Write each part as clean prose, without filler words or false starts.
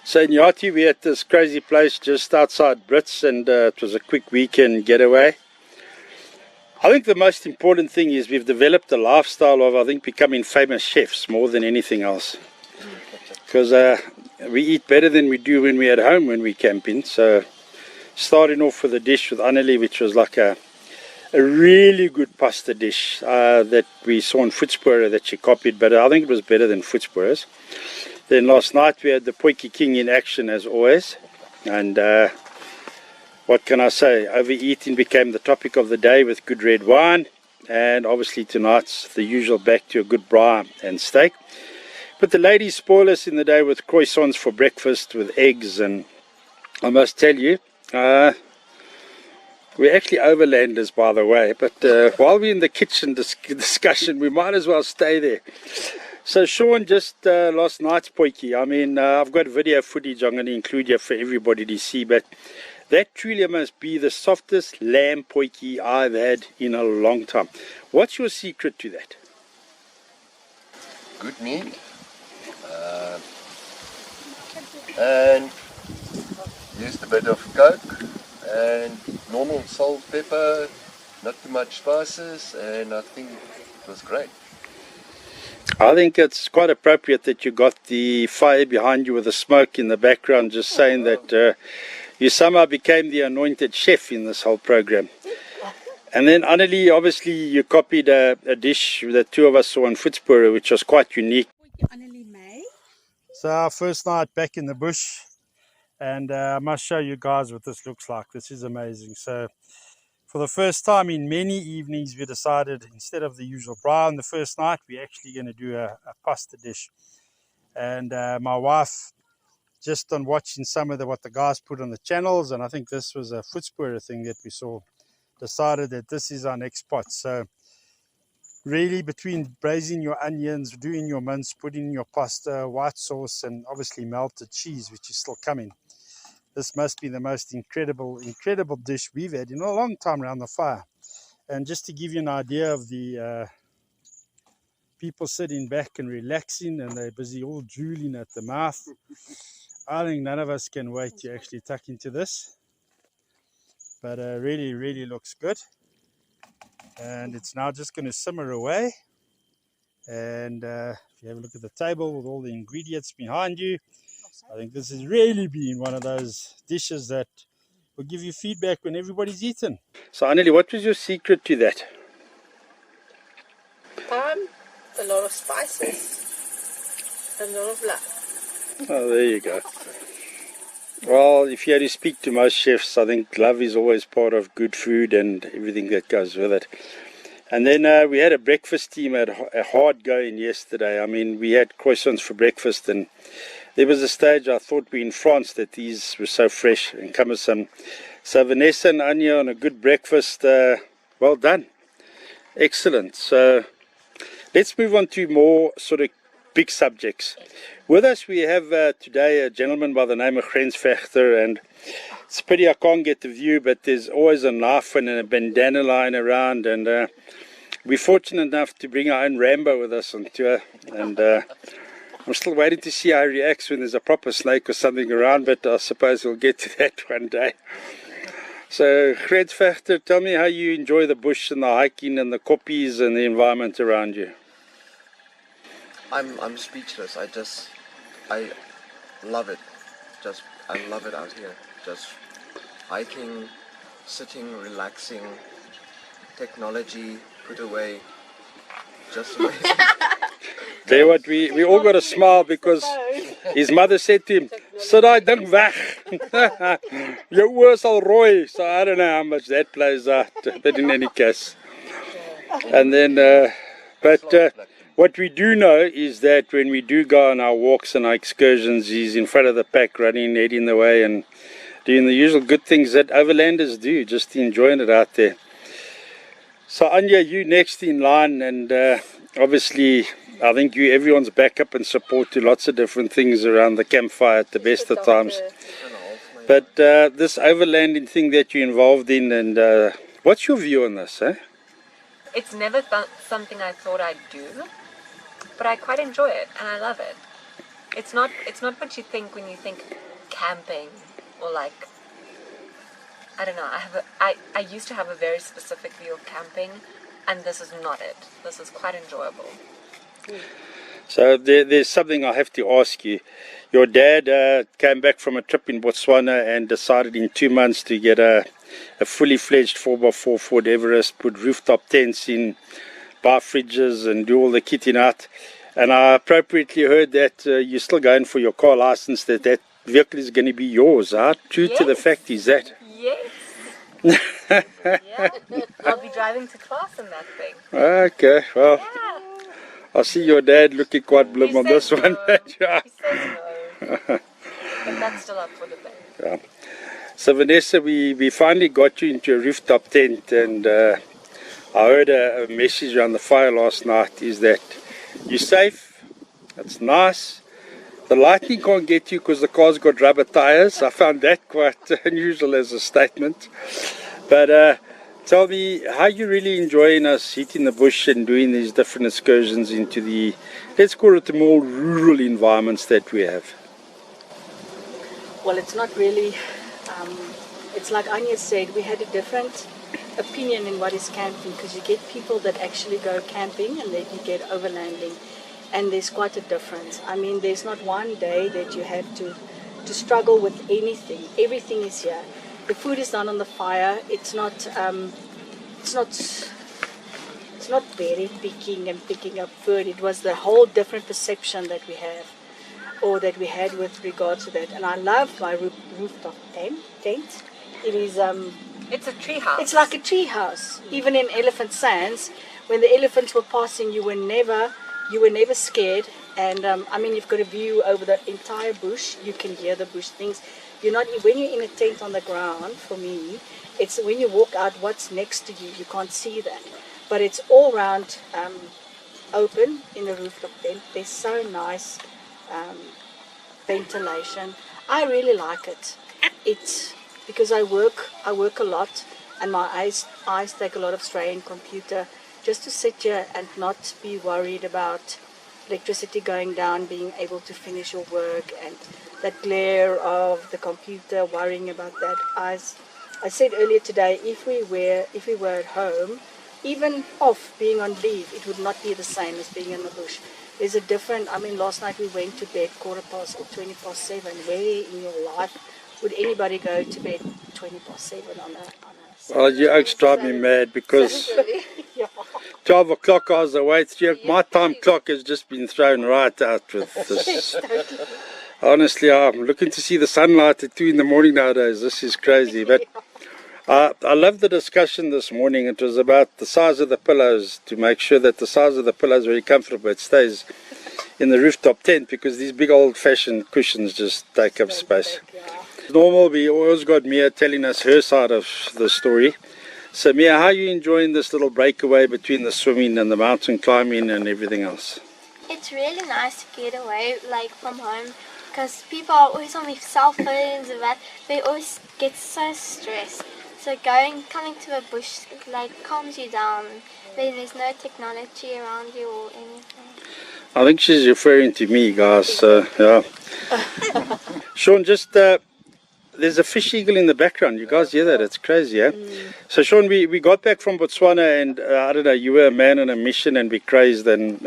So in Yachty, we're at this crazy place just outside Brits, and it was a quick weekend getaway. I think the most important thing is we've developed a lifestyle of, I think, becoming famous chefs more than anything else. Because we eat better than we do when we're at home when we camping. So starting off with a dish with Annelie, which was like a really good pasta dish that we saw in Footspoor that she copied, but I think it was better than Footspoor's. Then last night we had the Potjie King in action as always, and what can I say, overeating became the topic of the day with good red wine, and obviously tonight's the usual, back to a good braai and steak. But the ladies spoil us in the day with croissants for breakfast with eggs, and I must tell you, we're actually overlanders, by the way, but while we're in the kitchen discussion, we might as well stay there. So Sean, just last night's potjie, I mean, I've got video footage I'm going to include here for everybody to see, but that truly must be the softest lamb potjie I've had in a long time. What's your secret to that? Good meat, and used a bit of coke and normal salt, pepper, not too much spices, and I think it was great. I think it's quite appropriate that you got the fire behind you with the smoke in the background, just saying that you somehow became the anointed chef in this whole program. And then Annelie, obviously you copied a dish that two of us saw in Footspoor, which was quite unique. So our first night back in the bush, and I must show you guys what this looks like. This is amazing. So for the first time in many evenings, we decided instead of the usual braai on the first night, we're actually going to do a pasta dish. And my wife, just on watching some of what the guys put on the channels, and I think this was a Footspoor thing that we saw, decided that this is our next spot. So really, between braising your onions, doing your mince, putting in your pasta, white sauce, and obviously melted cheese, which is still coming, this must be the most incredible dish we've had in a long time around the fire. And just to give you an idea of the people sitting back and relaxing, and they're busy all drooling at the mouth, I think none of us can wait to actually tuck into this. But really, really looks good. And it's now just going to simmer away. And if you have a look at the table with all the ingredients behind you, I think this has really been one of those dishes that will give you feedback when everybody's eaten. So Annelie, what was your secret to that? A lot of spices, a lot of love. Oh, there you go. Well, if you had to speak to most chefs, I think love is always part of good food and everything that goes with it. And then we had a breakfast team at a hard going yesterday. I mean, we had croissants for breakfast, and there was a stage I thought we in France that these were so fresh and cumbersome. So Vanessa and Anya on a good breakfast, well done. Excellent. So let's move on to more sort of big subjects. With us we have today a gentleman by the name of Rotsinbos, and it's a pity I can't get the view, but there's always a knife and a bandana lying around, and we're fortunate enough to bring our own Rambo with us on tour, and I'm still waiting to see how he reacts when there's a proper snake or something around, but I suppose we'll get to that one day. So Rotsinbos, tell me how you enjoy the bush and the hiking and the koppies and the environment around you. I'm speechless. I love it. I love it out here. Just hiking, sitting, relaxing, technology put away. Just amazing. Tell you what, we all got a smile because his mother said to him, "Sit I dink weg. Your oor sal rooi." So I don't know how much that plays out, but in any case. And then, what we do know is that when we do go on our walks and our excursions, he's in front of the pack, running, heading the way, and doing the usual good things that overlanders do, just enjoying it out there. So Anya, you next in line, and obviously I think you everyone's backup and support to lots of different things around the campfire at the best of times. But this overlanding thing that you're involved in, and what's your view on this? It's never something I thought I'd do, but I quite enjoy it and I love it. It's not what you think when you think camping or like, I don't know. I used to have a very specific view of camping, and this is not it. This is quite enjoyable. So there's something I have to ask you. Your dad came back from a trip in Botswana and decided in 2 months to get a fully fledged 4x4 Ford Everest, put rooftop tents in, buy fridges and do all the kitting out. And I appropriately heard that you're still going for your car license, that vehicle is going to be yours. How true to the fact is that? Yes. Yeah. I'll be driving to class in that thing. Okay, well, Yeah. I see your dad looking quite blum on this one. No. He says no. But that's still up for debate. Yeah. So Vanessa, we finally got you into a rooftop tent, and I heard a message around the fire last night is that you're safe, it's nice. The lightning can't get you because the car's got rubber tires. I found that quite unusual as a statement. But tell me, how you really enjoying us hitting the bush and doing these different excursions into the, let's call it the more rural environments that we have? Well, it's not really, it's like Anya said, we had a different opinion in what is camping, because you get people that actually go camping and then you get overlanding, and there's quite a difference. I mean, there's not one day that you have to struggle with anything. Everything is here. The food is done on the fire. It's not very picking up food. It was the whole different perception that we have, or that we had with regard to that. And I love my rooftop tent. It is It's a tree house. it's like a tree house. Even in elephant sands, when the elephants were passing, you were never scared. And I mean, you've got a view over the entire bush. You can hear the bush things. You're not, when you're in a tent on the ground, for me, it's when you walk out, what's next to you, you can't see that. But it's all round open in the rooftop tent. There's so nice ventilation. I really like it. It's because I work a lot, and my eyes take a lot of strain. Computer, just to sit here and not be worried about electricity going down, being able to finish your work, and that glare of the computer, worrying about that. As I said earlier today, if we were at home, even off being on leave, it would not be the same as being in the bush. There's a different, I mean, last night we went to bed 7:15 or 7:20. Where in your life would anybody go to bed 7:20 on a Well, you oaks drive me mad because yeah. 12 o'clock I was awake. My time clock has just been thrown right out with this. Honestly, I'm looking to see the sunlight at 2 in the morning nowadays. This is crazy. But I love the discussion this morning. It was about the size of the pillows, to make sure that the size of the pillow is very comfortable. It stays in the rooftop tent, because these big old-fashioned cushions just take up space. Normal, we always got Mia telling us her side of the story. So Mia, how are you enjoying this little breakaway between the swimming and the mountain climbing and everything else? It's really nice to get away, like, from home, because people are always on their cell phones and that. They always get so stressed. So coming to a bush, like, calms you down. Then there's no technology around you or anything. I think she's referring to me, guys. Yeah. Sean, just there's a fish eagle in the background. You guys hear that? It's crazy, yeah? So Sean, we got back from Botswana, and I don't know, you were a man on a mission and we crazed, and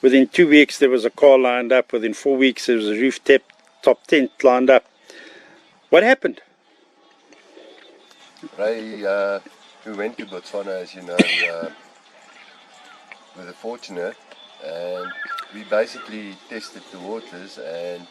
within 2 weeks there was a car lined up. Within 4 weeks there was a rooftop tent lined up. What happened? Ray, we went to Botswana, as you know, we were fortunate, and we basically tested the waters, and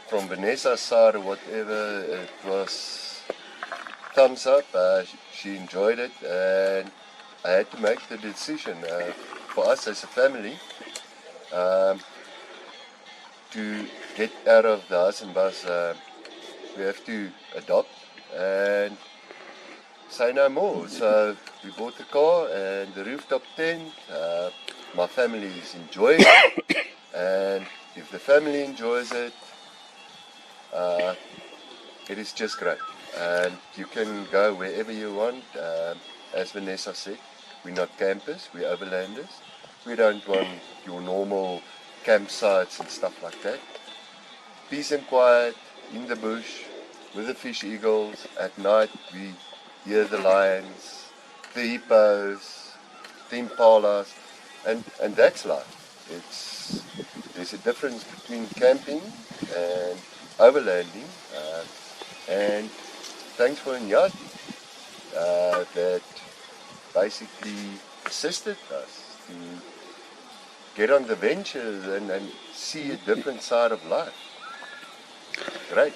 from Vanessa's side or whatever, it was thumbs up. She enjoyed it, and I had to make the decision for us as a family to get out of the Rotsinbos. We have to adopt and say no more. So we bought the car and the rooftop tent. My family is enjoying it, and if the family enjoys it, it is just great. And you can go wherever you want. As Vanessa said, we're not campers, we're overlanders. We don't want your normal campsites and stuff like that. Peace and quiet in the bush with the fish eagles. At night we hear the lions, the hippos, the impalas, and that's life. There's a difference between camping and overlanding, and thanks for Nyati that basically assisted us to get on the ventures and see a different side of life. Great.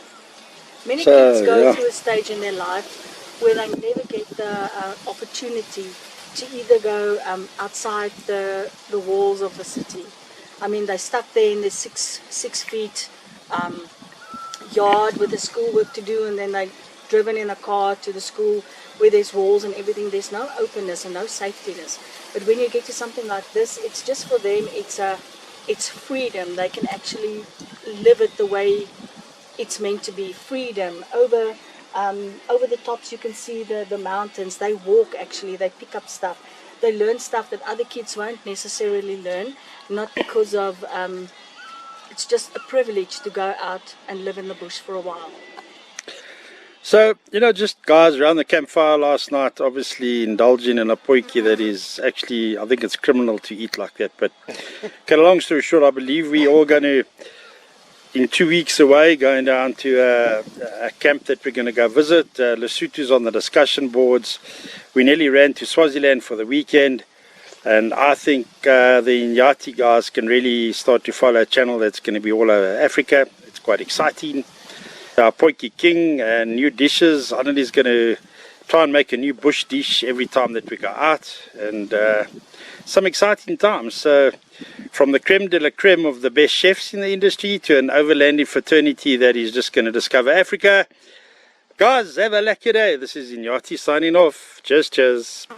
Many So, kids go yeah. through a stage in their life where they never get the opportunity to either go outside the walls of the city. I mean, they're stuck there in the six feet yard with the schoolwork to do, and then they're driven in a car to the school where there's walls and everything. There's no openness and no safetyness. But when you get to something like this, it's just for them. It's freedom. They can actually live it the way it's meant to be. Freedom over the tops. You can see the mountains. They walk. Actually, they pick up stuff. They learn stuff that other kids won't necessarily learn. Not because of it's just a privilege to go out and live in the bush for a while. So, just guys around the campfire last night, obviously indulging in a potjie that is actually, I think it's criminal to eat like that. But, cut a long story short, I believe we're all going to, in 2 weeks away, going down to a camp that we're going to go visit. Lesotho's on the discussion boards. We nearly ran to Swaziland for the weekend. And I think the Inyati guys can really start to follow a channel that's going to be all over Africa. It's quite exciting. Our potjie king and new dishes. Annalie's going to try and make a new bush dish every time that we go out. And some exciting times. So from the creme de la creme of the best chefs in the industry to an overlanding fraternity that is just going to discover Africa. Guys, have a lucky day. This is Inyati signing off. Cheers, cheers. Bye.